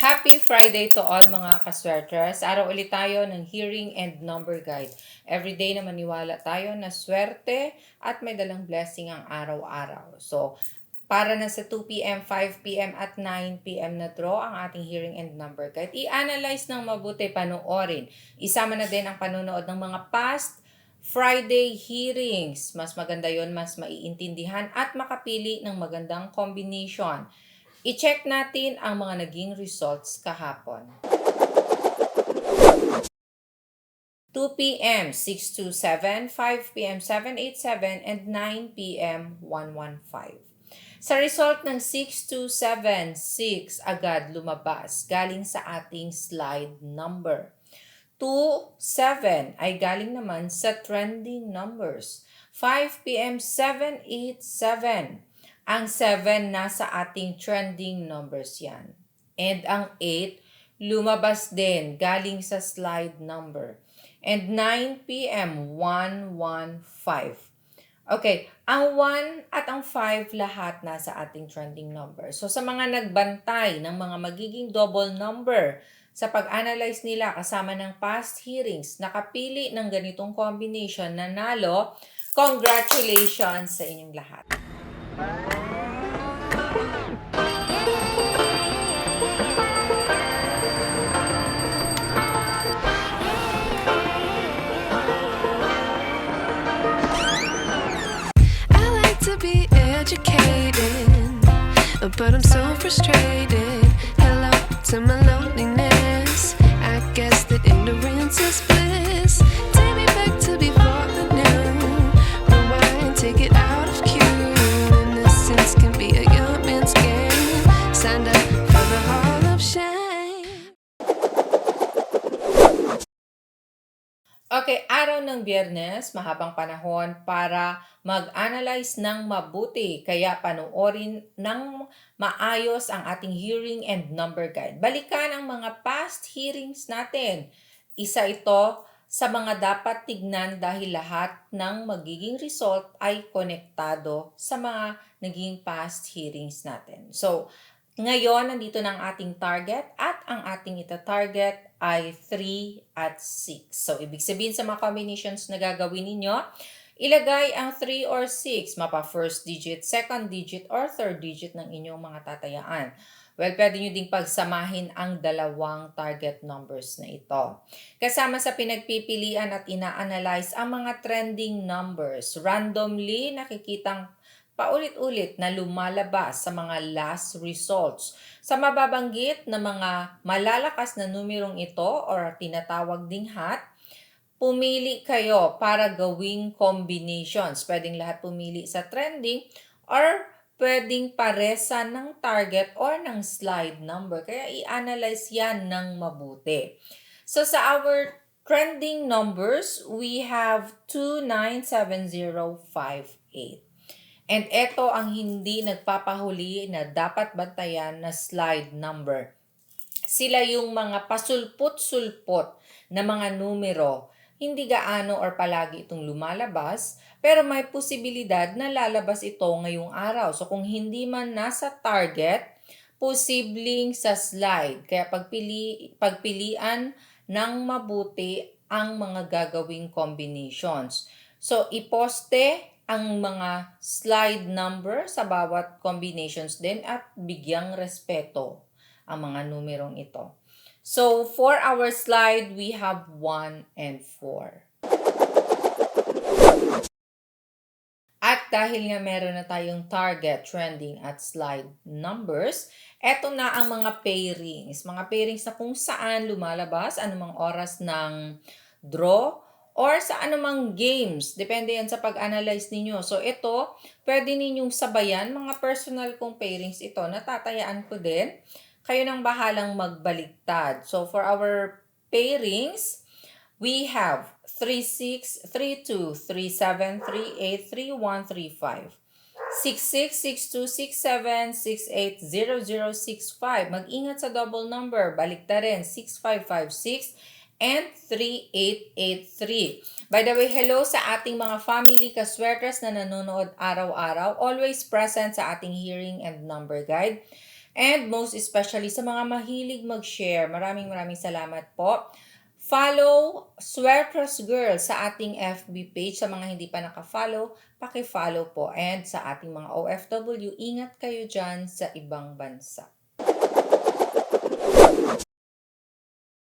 Happy Friday to all mga kaswerters. Araw ulit tayo ng hearing and number guide. Everyday na maniwala tayo na swerte at may dalang blessing ang araw-araw. So, para na sa 2 p.m., 5 p.m. at 9 p.m. na draw ang ating hearing and number guide. I-analyze ng mabuti, panoorin. Isama na din ang panonood ng mga past Friday hearings. Mas maganda yon, mas maiintindihan at makapili ng magandang combination. I-check natin ang mga naging results kahapon. 2 p.m. 627, 5 p.m. 787, and 9 p.m. 115. Sa result ng 627, 6 agad lumabas galing sa ating slide number. 2, 7 ay galing naman sa trending numbers. 5 p.m. 787. Ang 7 nasa ating trending numbers yan. And ang 8, lumabas din galing sa slide number. And 9 p.m. 115. Okay, ang 1 at ang 5 lahat nasa ating trending number. So sa mga nagbantay ng mga magiging double number, sa pag-analyze nila kasama ng past hearings, nakapili ng ganitong combination na nalo, congratulations sa inyong lahat. I like to be educated, but I'm so frustrated. Hello to my loneliness. I guess that ignorance is bliss. Take me back to before the new. Rewind, take it out of cue. Innocence can be a young man's game. Signed up for the Hall of Shame. Okay, araw ng Biyernes, mahabang panahon para mag-analyze ng mabuti. Kaya panoorin ng maayos ang ating hearing and number guide. Balikan ang mga past hearings natin. Isa ito sa mga dapat tignan dahil lahat ng magiging result ay konektado sa mga naging past hearings natin. So, ngayon, nandito na ang ating target at ang ating ita-target ay 3 at 6. So, ibig sabihin sa mga combinations na gagawin ninyo, ilagay ang 3 or 6, mapa first digit, second digit, or third digit ng inyong mga tatayaan. Well, pwede nyo ding pagsamahin ang dalawang target numbers na ito. Kasama sa pinagpipilian at ina-analyze ang mga trending numbers. Randomly, nakikitang paulit-ulit na lumalabas sa mga last results. Sa mababanggit na mga malalakas na numerong ito or tinatawag ding hat, pumili kayo para gawing combinations. Pwedeng lahat pumili sa trending or pwedeng paresa ng target or ng slide number. Kaya i-analyze yan ng mabuti. So sa our trending numbers, we have 297058. And ito ang hindi nagpapahuli na dapat bantayan na slide number. Sila yung mga pasulpot-sulpot na mga numero. Hindi gaano or palagi itong lumalabas, pero may posibilidad na lalabas ito ngayong araw. So kung hindi man nasa target, posibleng sa slide. Kaya pagpilian ng mabuti ang mga gagawing combinations. So iposte ang mga slide number sa bawat combinations din at bigyang respeto ang mga numerong ito. So, for our slide, we have 1 and 4. At dahil nga meron na tayong target, trending at slide numbers, eto na ang mga pairings. Mga pairings na kung saan lumalabas anumang oras ng draw or sa anumang games. Depende yan sa pag-analyze ninyo. So ito, pwede ninyong sabayan. Mga personal kong pairings ito. Natatayaan ko din. Kayo nang bahalang magbaliktad. So for our pairings, we have 36, 32, 37, 38, 31, 35. 66, 62, 67, 68, 0065. Mag-ingat sa double number. Baliktarin, 6556 and 3883. By the way, hello sa ating mga family kaswerters na nanonood araw-araw. Always present sa ating hearing and number guide. And most especially sa mga mahilig mag-share, maraming salamat po. Follow Swertres Girl sa ating FB page. Sa mga hindi pa naka-follow, paki-follow po. And sa ating mga OFW, ingat kayo dyan sa ibang bansa.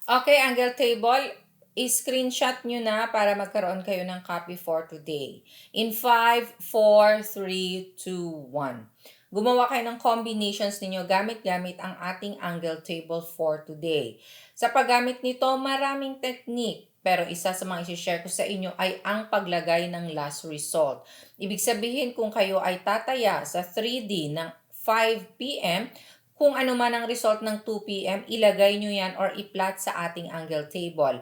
Okay, Angle Table, i-screenshot nyo na para magkaroon kayo ng copy for today. In 5, 4, 3, 2, 1. Gumawa kayo ng combinations ninyo gamit-gamit ang ating angle table for today. Sa paggamit nito, maraming technique. Pero isa sa mga isi-share ko sa inyo ay ang paglagay ng last result. Ibig sabihin kung kayo ay tataya sa 3D ng 5 p.m., kung ano man ang result ng 2 p.m., ilagay nyo yan or i-plot sa ating angle table.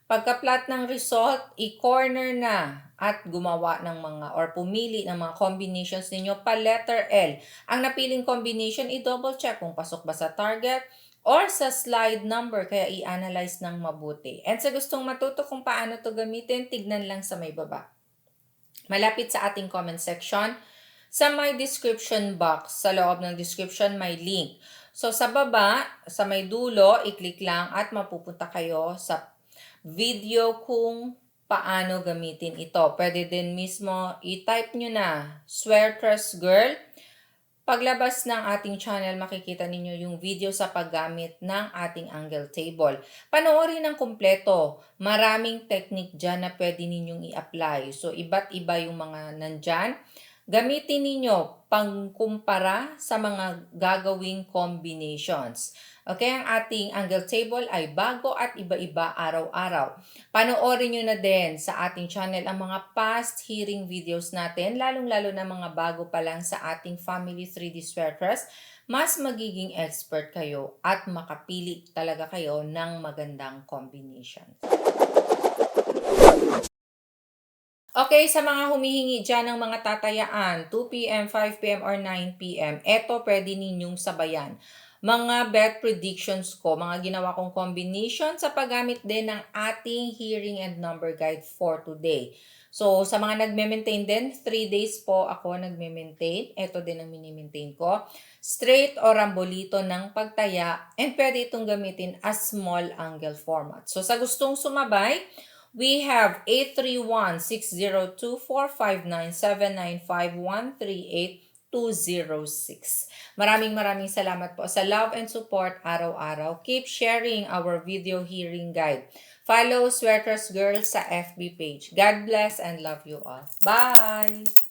Pagka-plot ng result, i-corner na at gumawa ng mga or pumili ng mga combinations ninyo pa letter L. Ang napiling combination, i-double check kung pasok ba sa target or sa slide number, kaya i-analyze ng mabuti. And sa gustong matuto kung paano to gamitin, tignan lang sa may baba. Malapit sa ating comment section, sa may description box, sa loob ng description may link. So sa baba, sa may dulo, i-click lang at mapupunta kayo sa video kung paano gamitin ito. Pwede din mismo i-type nyo na Swertres Girl. Paglabas ng ating channel, makikita ninyo yung video sa paggamit ng ating angle table. Panoorin ng kumpleto. Maraming technique dyan na pwede ninyong i-apply. So, iba't iba yung mga nandyan. Gamitin ninyo pangkumpara sa mga gagawing combinations. Okay, ang ating angle table ay bago at iba-iba araw-araw. Panoorin nyo na din sa ating channel ang mga past hearing videos natin, lalong-lalo na mga bago pa lang sa ating Family 3D Swertres. Mas magiging expert kayo at makapili talaga kayo ng magandang combination. Okay, sa mga humihingi dyan ng mga tatayaan, 2 p.m., 5 p.m., or 9 p.m., eto pwede ninyong sabayan. Mga bet predictions ko, mga ginawa kong combination sa paggamit din ng ating hearing and number guide for today. So, sa mga nagme-maintain din, 3 days po ako nagme-maintain. Ito din ang mini-maintain ko. Straight o rambolito ng pagtaya, and pwede itong gamitin as small angle format. So, sa gustong sumabay, we have 831-602-459-795-138-206. Maraming salamat po sa love and support araw-araw. Keep sharing our video hearing guide. Follow Swertres Girl sa FB page. God bless and love you all. Bye!